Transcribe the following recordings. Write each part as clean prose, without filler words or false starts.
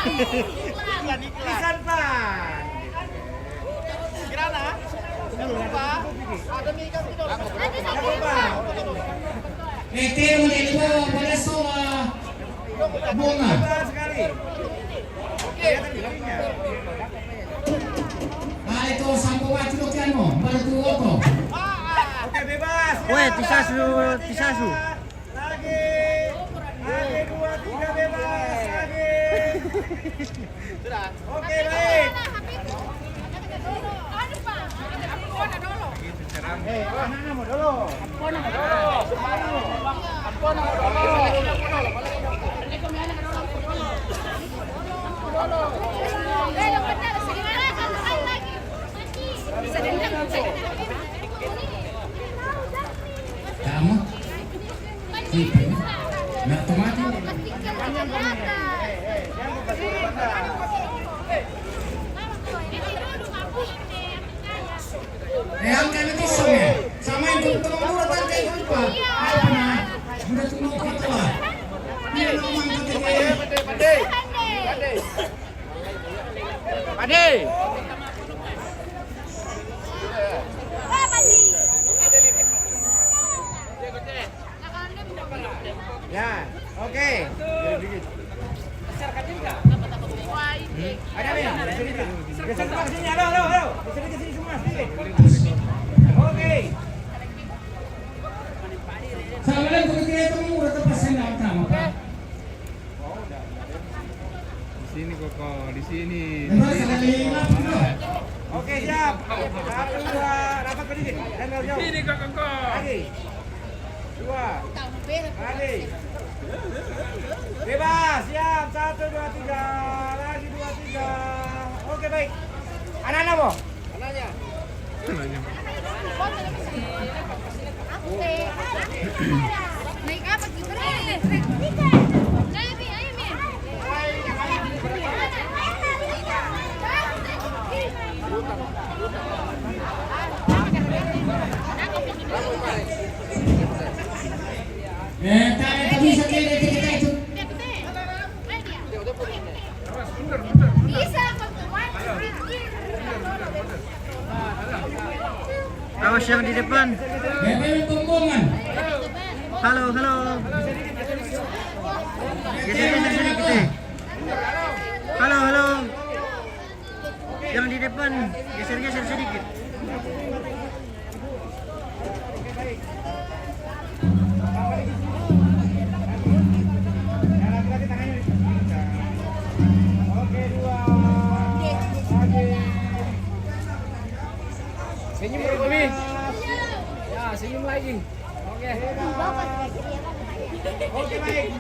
Iklan Pak. Kirana? Pak. Ada mie ikan itu. Tero ni ito, wala sa bunga. Sekali. Oke. Ito, sampo wati lo kian mo, baru tuwa ko. Oke, bebas. Weh, tisasu. Lagi. 2, 3 bebas. Lagi. Sudah. Oke, baik. Anak-anak mau dulu. Kamu? Nak tomate? Ang kami tiso eh. Sama yung tutulong mo natin kayo pa. Apa na? Sudah tulong ko ito ah. Hindi na naman katigay. Pade. Ya, oke. Ada nih. Geser ke sini. Halo. Geser ke sini semua. Oke. Sama lang kung kaya itong mura ito pasin na tama pa. Di sini Koko, di sini. Diba sa kalina po no? Oke, siap. 1, 2, rapat berdiri. Sini Koko. Lagi. 2. Lagi. Bebas, siap. 1, 2, 3. Lagi 2, 3. Oke, baik. Anak-anak mo? Anaknya. Naik apa gitu nih? Tayo bisa kita itu. Bisa. Awas yang di depan. Bebe pemboman. Halo. Geser sedikit deh. Halo. Yang di depan, geser sedikit. Oke, 2. Senyum bro Bobby. Ya, senyum lagi. Oke. Oke, baik.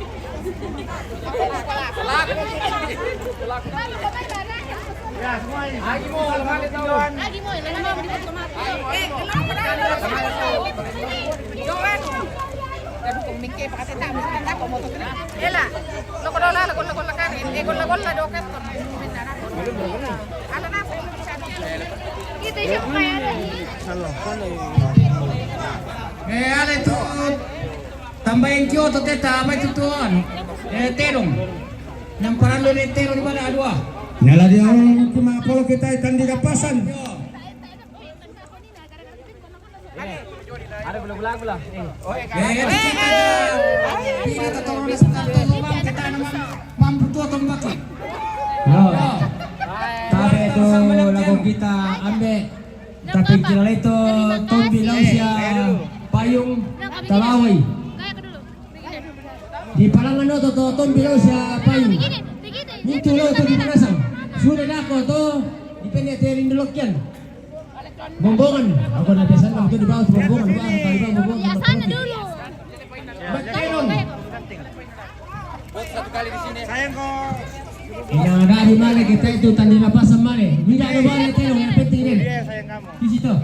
Ya, semuanya. Lagi mau lemari tujuan. Ada itu tambahin Kyoto teta apa itu tuan? Terong. Yang parang lo terong di mana dua? Nyala dia orang cuma kalau kita ikan di kapasan. Ada belah-belah lah. Pila tatong na sa tatong kita naman mampu tua tombaki. Tapi itu lagu kita ambil. Tapi kira itu tombi lausia payung talawai. Di palangan itu tombi lausia payung. Itu lo itu di panasang. Sudah aku tuh dipeneterin dulu kian. Bombongan. Aku nak biasa kamu tuh di bawah bombongan. Biasanya dulu. Terong. Satu kali di sini. Sayang kok. Yang ada di mana kita itu tanda napasan mana? Tidak ada mana terong yang penting ini. Dia sayang kamu. Di situ.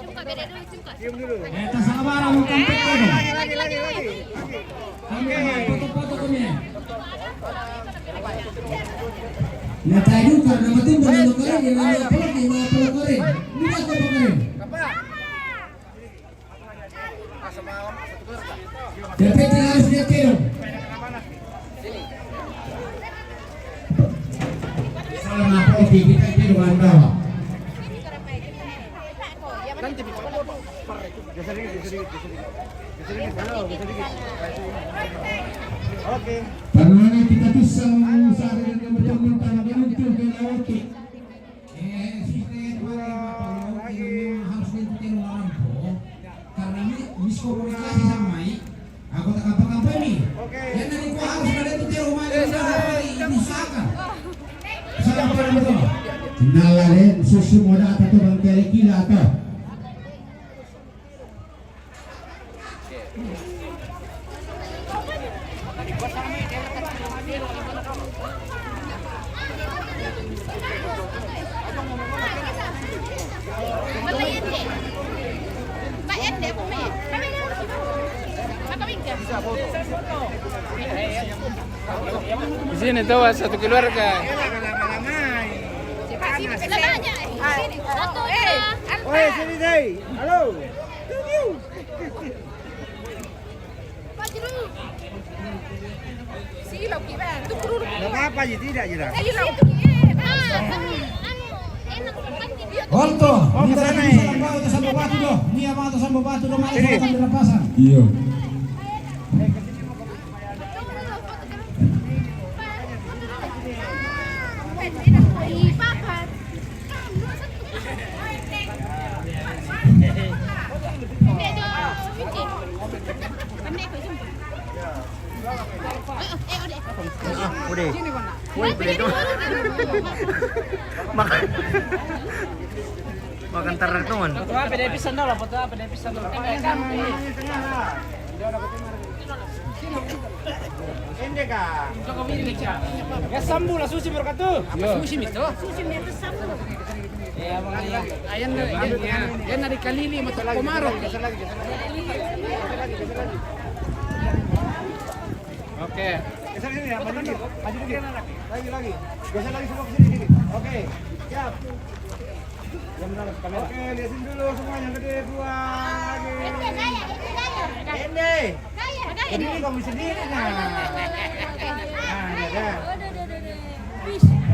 Suka beda dulu, suka. Cium dulu. Kita sabar mau kampung dong. Lagi. Ambil foto-foto kami. Nah tadi karena betul belum keren, yang lalu apa lagi mau peluk keren. Ini apa keren? Semalam satu gelas tak? Tapi harus dia terong. apa kita itu banda. Geser dikit. Halo, geser dikit. Oke. Karena kita bisa mencari yang macam-macam untuk melewati. Sistem harus diikuti orang po. Karena ini miskomunikasi sama anggota kampanye ini. Yang nanti gua harus ada itu rumah yang diusahakan. Sama pada betul. Nalaren susu moda atau bangkai gila atau. Di sini tuh satu keluarga. Oi, sini deh. Halo. Enggak apa-apa sih, tidak jelas. Alto, Oh, ini kesana tadi ya? sama sama batu doh. Ini apa atau sama batu doh mana Sini. akan dirapasan. Iya. Makan tarak tuan. Foto apa dari pisan dulu, foto apa dari pisan dulu. Ini kak. Ya sambu lah susi berkatu. Sushi itu. Ya makanya ayan dari kalili mata komarok. Oke. Geser sini ya, maju dikit. Lagi. Geser lagi semua ke sini dikit. Oke, siap. Oke, lihatin dulu semuanya gede dua lagi. Ini. Jadi ini kamu sendiri nah. Nah, ada.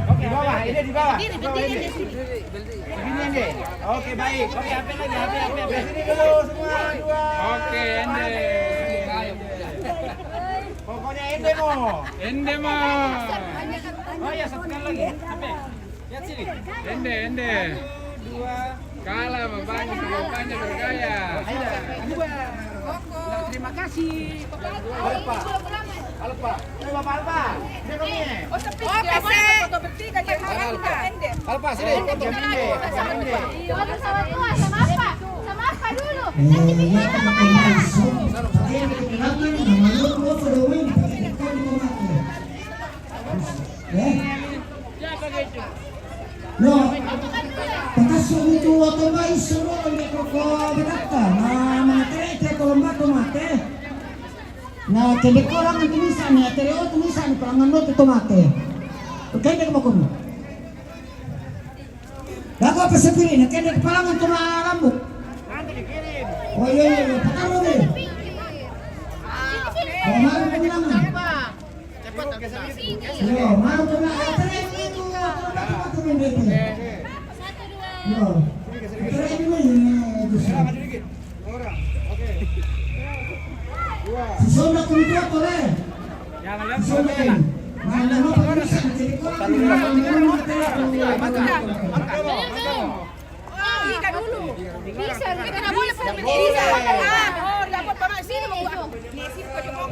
Oke, di bawah, ini di bawah. Begini Ende. Oke, baik. Oke, HP lagi, HP. Di sini dulu semua dua. Oke, Ende. Pokoknya Ende mo. Ende mah. Oh ya satu kali lagi. HP. Lihat sini. Ende. Kalah sama banyak, banyak bergaya. Terima kasih. Alpa. Ini Bapak Alpa. Ini kami. Alpa sini. Sama apa dulu? No, pagkasong ito ito ba isuro hindi ko binakta na mga tere ko lomba tomate na telekuran ang tulisan niya tereo tulisan parang ano ito tomate okay hindi ko makuno dago pa sa pili na kaya parang ang tumarambok Nanti dikirim. oh iya pataro din oh maro ko nilaman yo maro ko na tere ito tomate hindi yo tere ito Maju dikit. Orang. Oke. Dua. Susunod ko nito ito rin. Jangan lihat Susunod sampai ko. lah. Ano pa rin siya? Ika dulu. Bisa, kita nggak boleh punya bisa. Oh, dapat pakai sini mau gua. Nih sini kau cuma.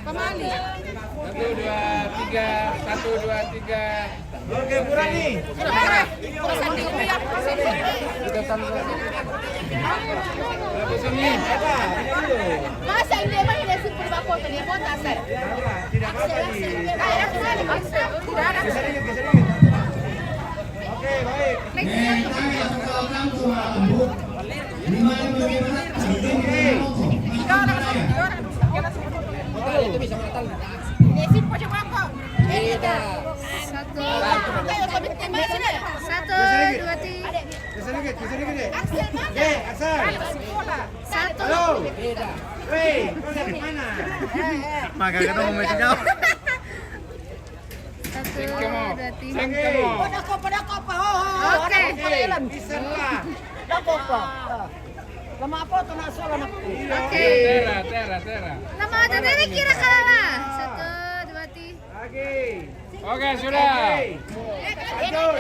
Kemali. 1, 2, 3. 1, 2, 3. Oke, kurang nih. Lalu sini. Apa? Ini dulu. Masa ini emang tidak simpul bakal telepon dasar. Tidak apa-apa nih. Tidak ada. Geser dikit. Oke, baik. Nesin pojok bangkok. Satu, dua, tiga. Geser dikit deh. Aksel mana? Aksel. Satu. Halo. Wei, kau dari mana? Maka ketemu masih jauh. Oke. Isan pa. Oke. Tera. Nama ada dari kira kalala. 1, 2, 3. Lagi. Oke, sudah. Lanjut.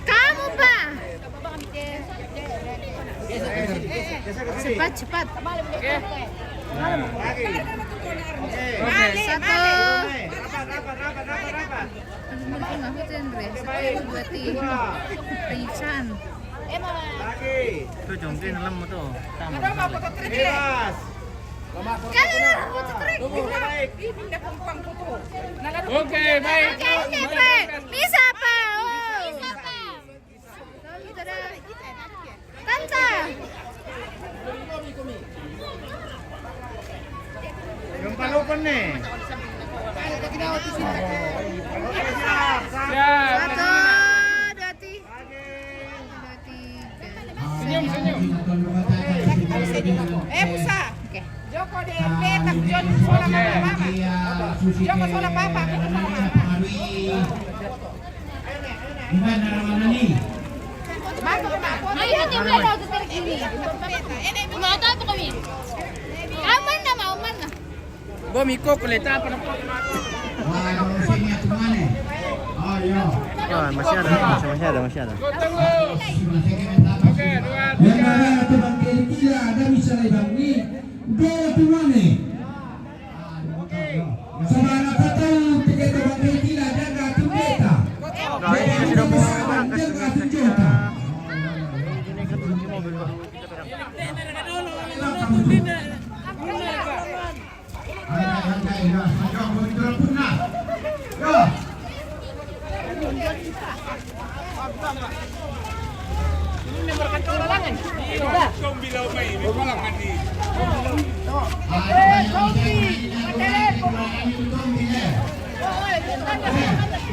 Kamu, Pak. Geser ke sini. Cepat. Lagi. Oke. Satu. Rapat. Satu, 2, 3. Rican. Lagi. Tuh jongkin alam mo to. Tama. Bebas. Kalian foto trek. Oke, baik. Oke, Pak. Bisa, Pak. Tanta. Yung palupan nih. Siap. Siap. 1, 2, 3. Senyum. Busa. Oke. Joko de petak John sola mama. Joko sola papa. Gimana mana nih? Ayo tiba daw sa terkini. Mata po kami. Aman na. Bomiko kulit apa na po? Wah, kalau sini tuh mana? Oh, iya. Oh, masyado. Oke, 2, 3. Yang ada teman kira ada misalnya bang ni, dua tuh mana? Sama anak kata tiga teman kira jaga tuh beta. Jaga tuh jota.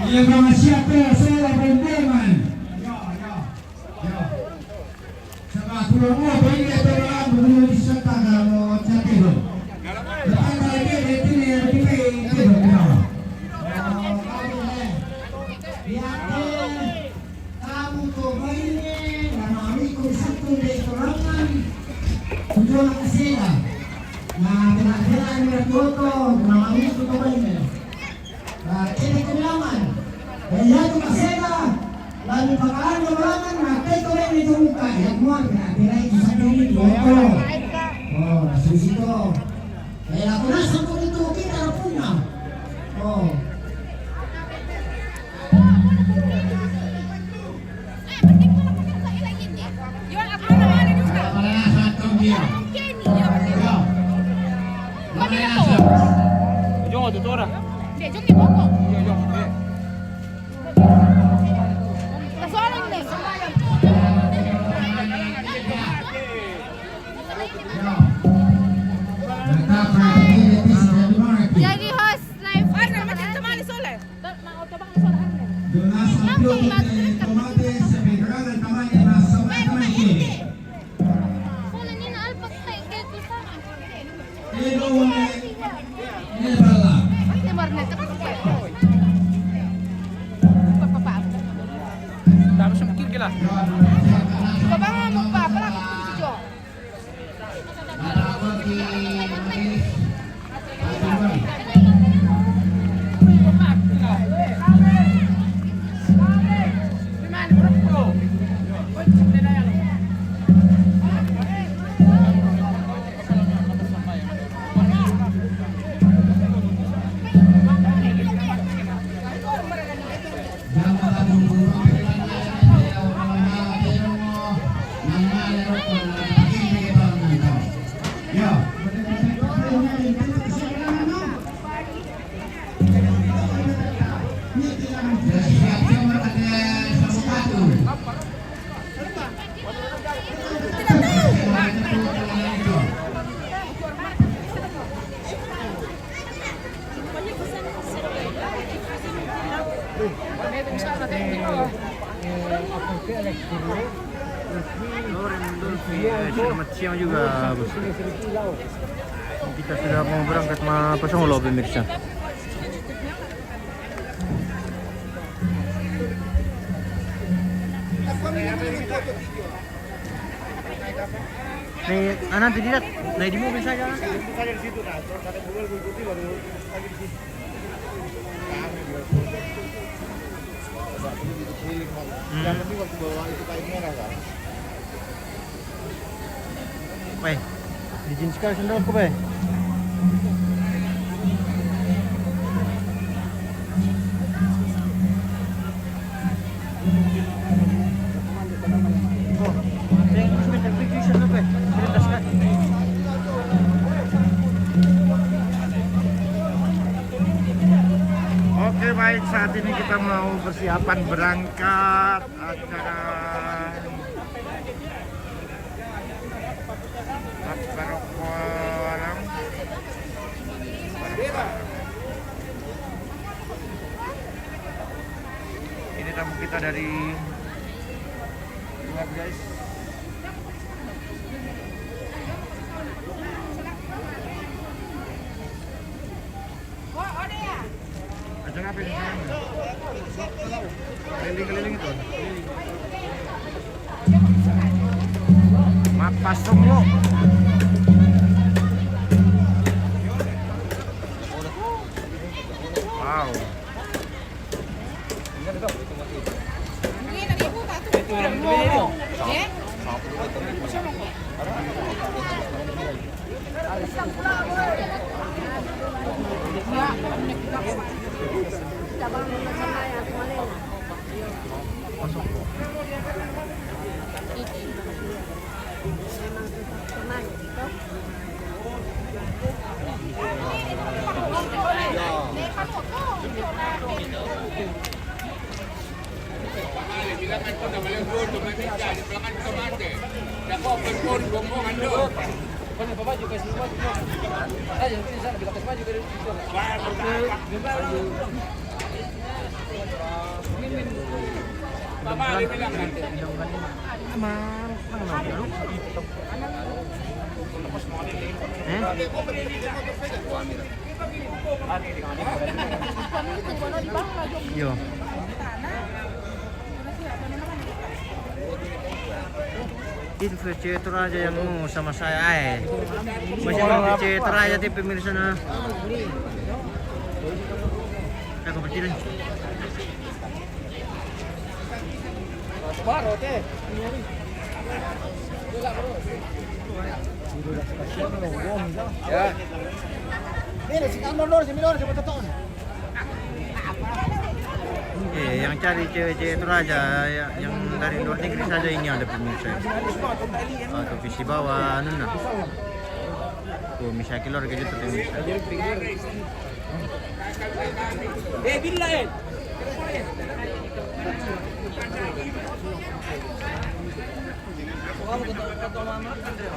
Iya bang siapa saya berdeman. Sama tulang mau bagi orang belum bisa kalau jatuh. Lepas lagi itu yang kita kamu tuh mainnya, nami kau satu deh orang tujuan kesela. Nah, dengan foto, nami itu tuh mainnya. Nah, ini kenyaman. Dan itu kesela. Lalu pakaran orang nanti kau ini tuh muka yang muat. Nah, kira itu satu ini foto. Oh, susi tuh. Aku rasa tuh itu kita punya. Oh. Jongo tutora. Jadi host live. Tapos sumikir gila. Selamat siang juga, bos. Kita sudah mau berangkat sama Pasongolo, pemirsa. Nih, nanti dilihat, naik di mobil saja. Saya di situ nah, terus ada mobil ikuti baru lagi di situ. Yang penting waktu bawa itu kain merah kan. Baik, licin sekali sandalku, Bay. Oh, saya sebentar pergi sana, Bay. Sebentar sekali. Oke baik, saat ini kita mau persiapan berangkat acara Barokwalam. Ini tamu kita dari luar, guys. Acara apa ini? Keliling-keliling itu. Mapas Songlo. Wow. Bilangan ko na walang road, tumamig ka, bilangan ko mati. Dako, pagpon, bumbong, ano? Ano pa ba, yung kasi mo? Ay, yung pinsan, bilang kasi mo, yung Babali bilang natin. Yo. Influencer aja yang mau sama saya masih influencer aja di pemirsa nah. Saya kebetulan. Baru teh. Ya. Ini si Andor si Minor siapa tahu. Yang cari cewek-cewek itu aja yang dari luar negeri saja ini ada pemirsa. Atau visi bawah nuna. Tuh misalnya keluarga gitu pemirsa. Bila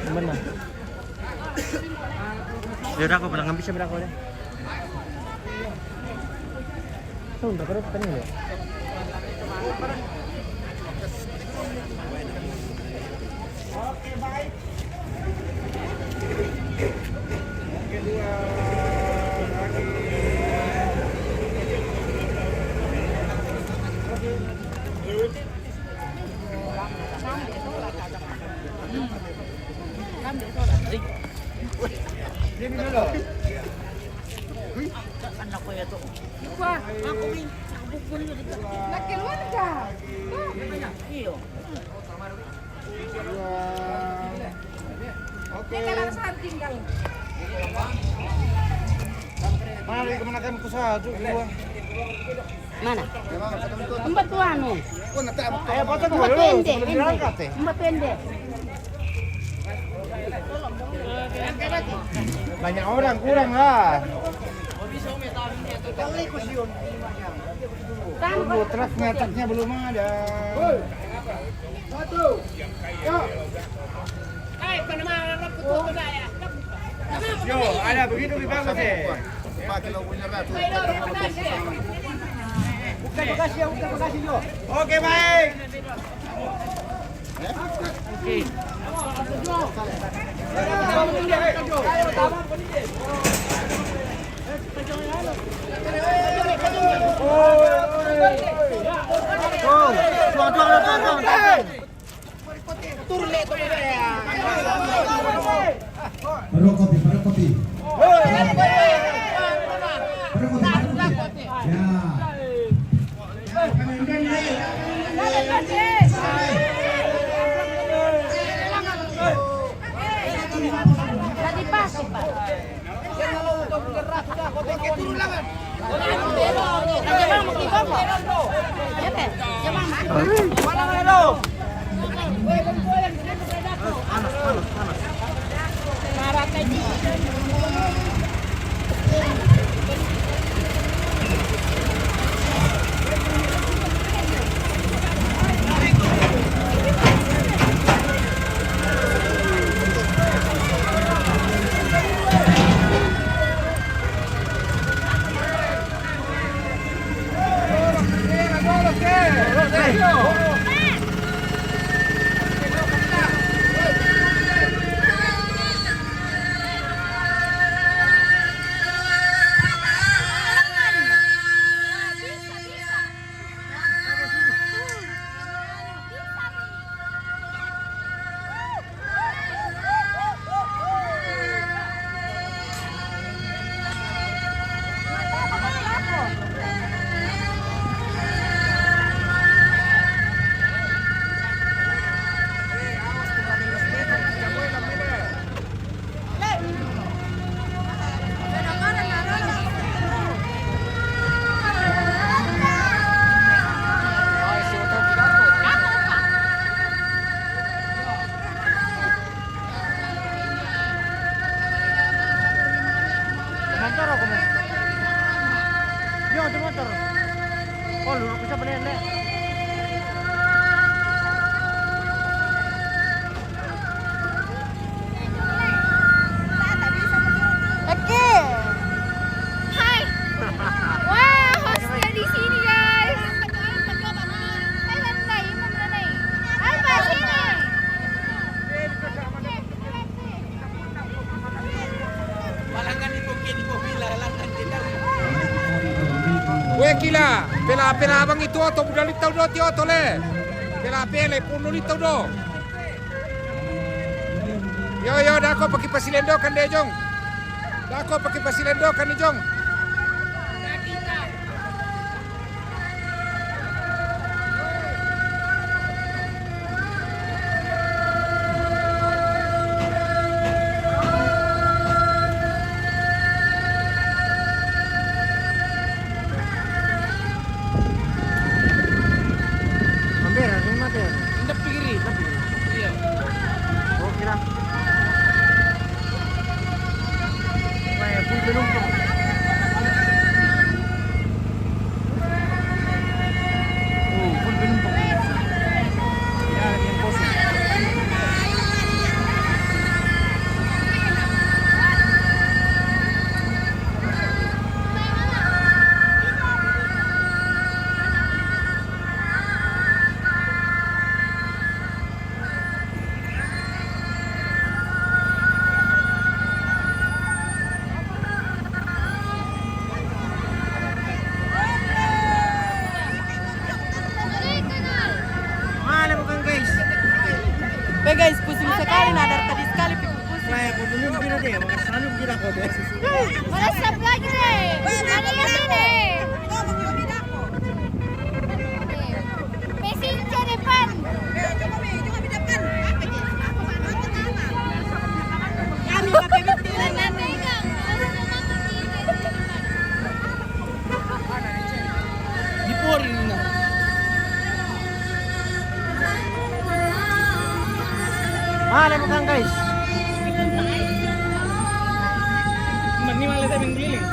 Benar. Ya aku bilang bisa berapa ya? Tuh, udah berapa tadi ya? Oke baik. Kedua lagi. Ini dulu. Anak ko yato. Wah, ako rin. Nakabukul yun dito. Nakiluan ka. Iyo. Oke. Teka lang sa tinggal. Mari kemenakan ko sa dua. Mana? Empat tuan mo. Ayo potong Empat dulu. pende. Sebelum berangkat teh. Empat pende. Banyak orang kurang lah. Tunggu truknya belum ada. Satu. Yo, ada begitu di bagus deh. Buka bagasi yo. Oke baik. Oh, tuang. Baru kopi. Ya. Tadi pas, Pak. Kila, pela abang itu atau budak litau do tio tole. Pela pele puno litau do. Yo dako pakai pasilendo kan de jong. Dako pakai pasilendo kan de jong. Guys, pusing sekali nadar tadi sekali pusing. Mana stop lagi deh. Ada yang sini. Mesin ke depan. Kami pakai bitiran dan pegang. Dipori ini. Mana bukan guys? Ini malah saya mengkeliling.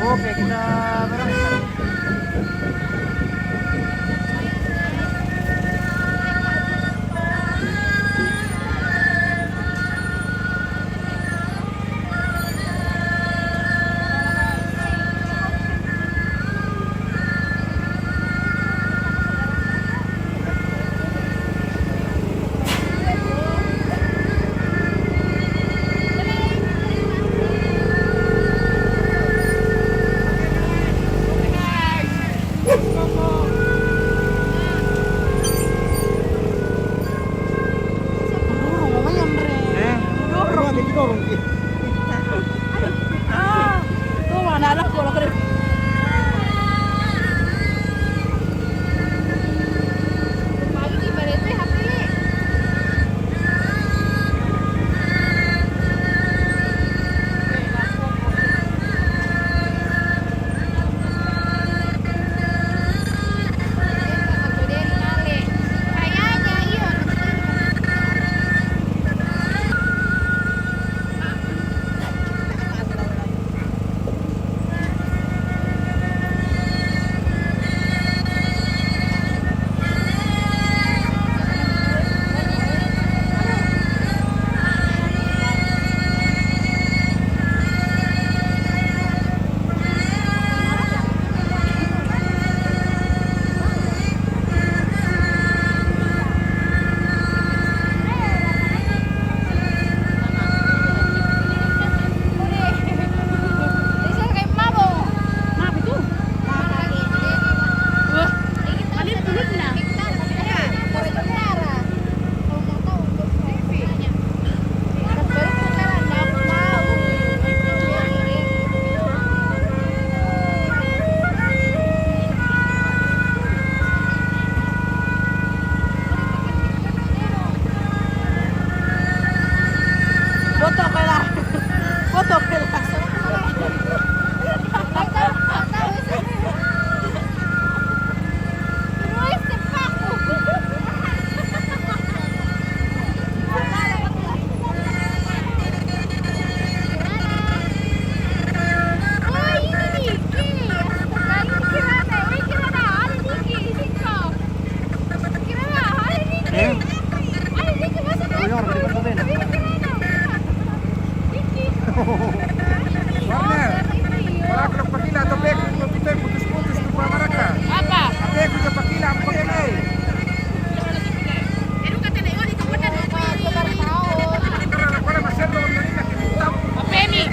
Oke, kita berangkat. Warner. Wala ka pakila to bek, putus-putus tu maraka. Apa? Apa aku sa pakila ang pakinay. Wala masyado ang manila kinutap. Pemi.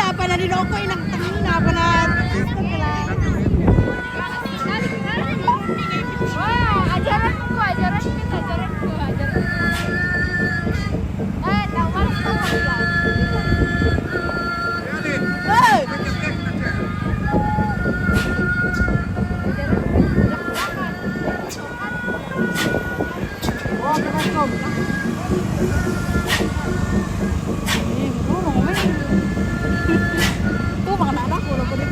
Apa na din ako ilang tangina pa na Wah, ajaran ko. Tawag ko ba? hey! Tuh makan anak udah pada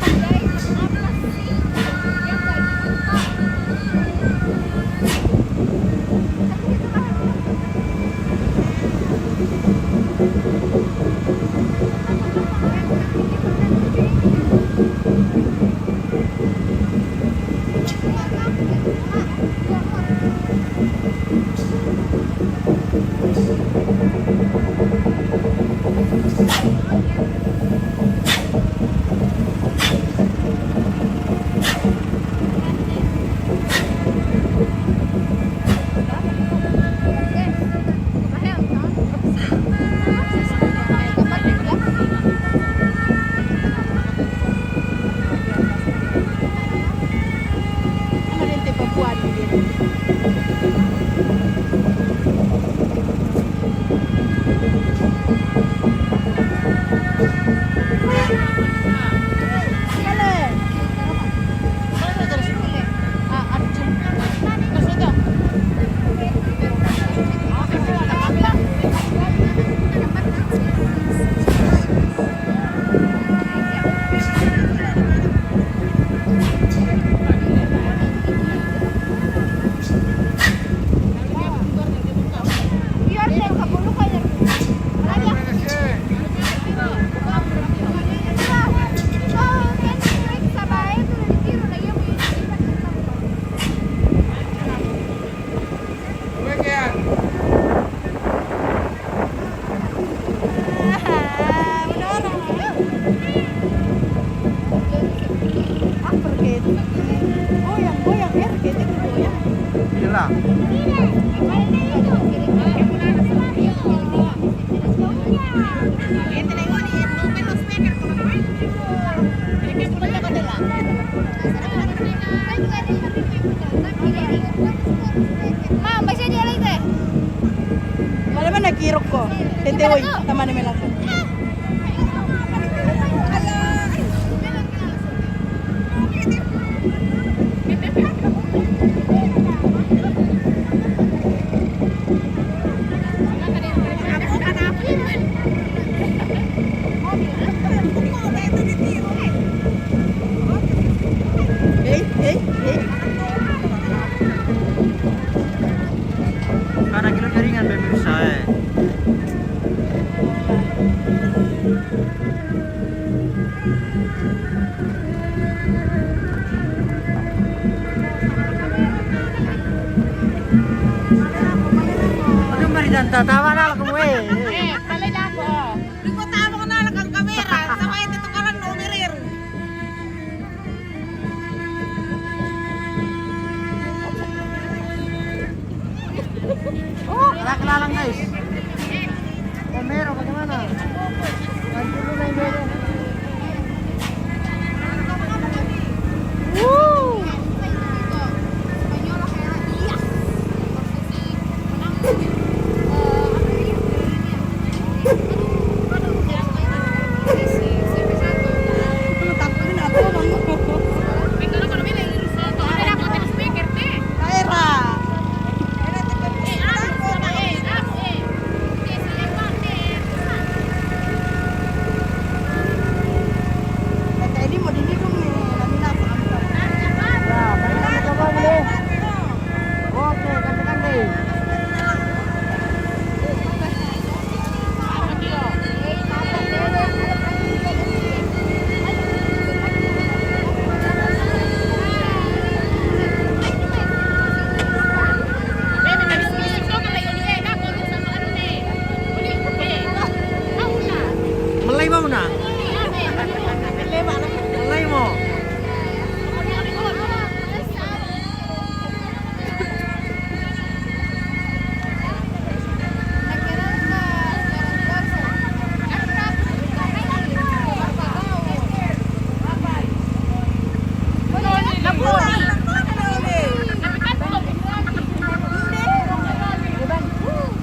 kirok ko. Tetewoy, tama naman lang. Karena kilo jaringan pemirsa Aduh mari dan tawa na lang mo Kalay na ako. Rikota mo na lang ang kamera. Sabay dito ka lang numirir. Oh, kelalang guys. Kamera bagaimana? Ganti dulu na yung Woo! na. Ngay mo.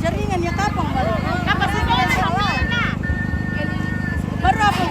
Jaringan niya kapang baru. Baru apa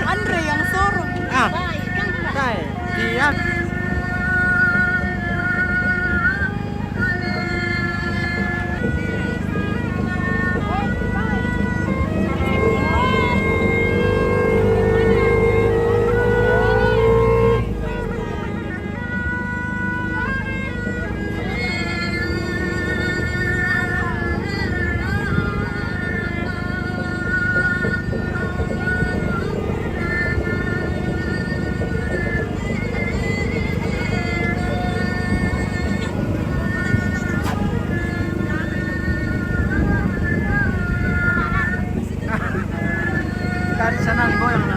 Andre yang suruh. Ah, tay, iya. Dari sana goyang na.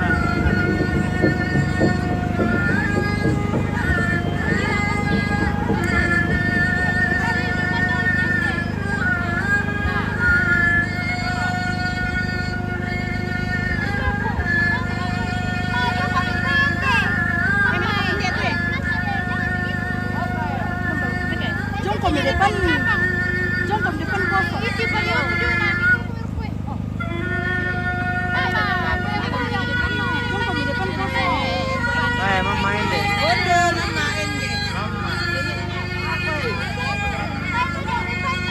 Jongkok di depan. Jongkok di depan kosong. Itu pa yun. Jongkok di depan kosong. Ay, mamain deh.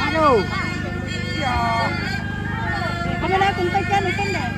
Aduh. Ano na kung tayo kan ikan deh.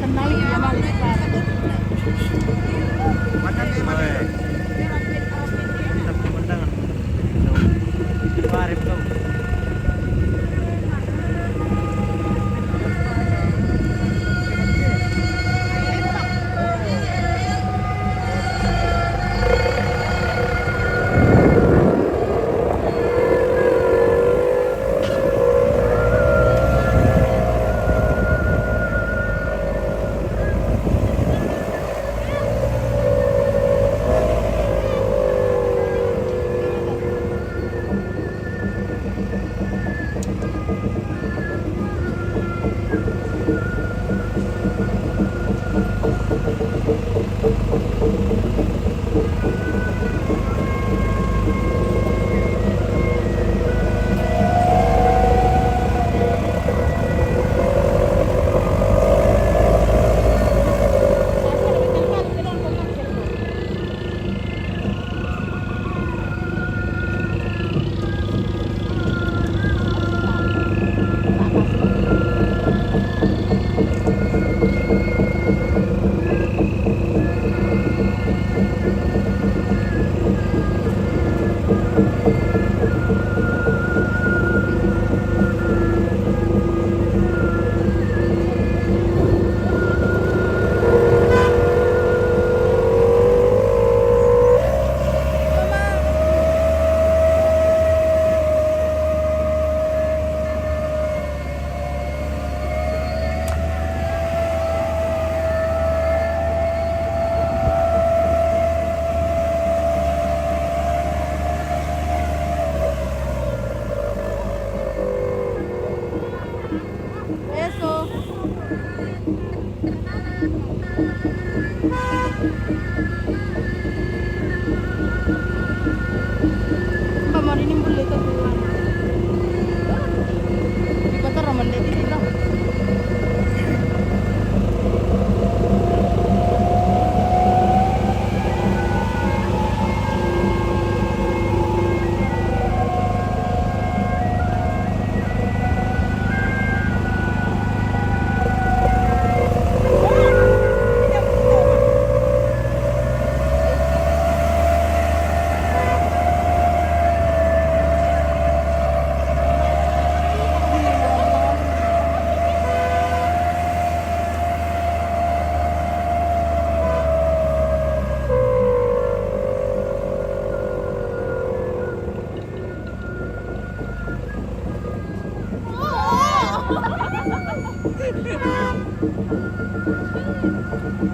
Senali ya balik Mantap pemandangan. Parip tuh.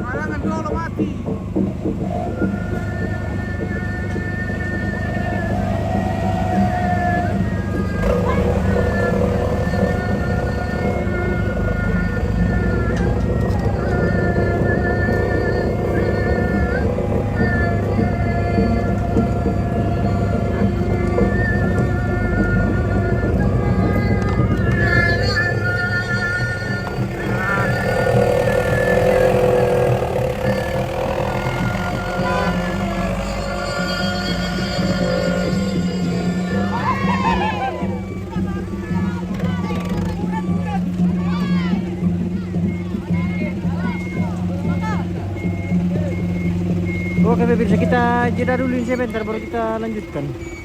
Halangan dulu mati. Oke pemirsa, kita jeda dulu ini sebentar baru kita lanjutkan.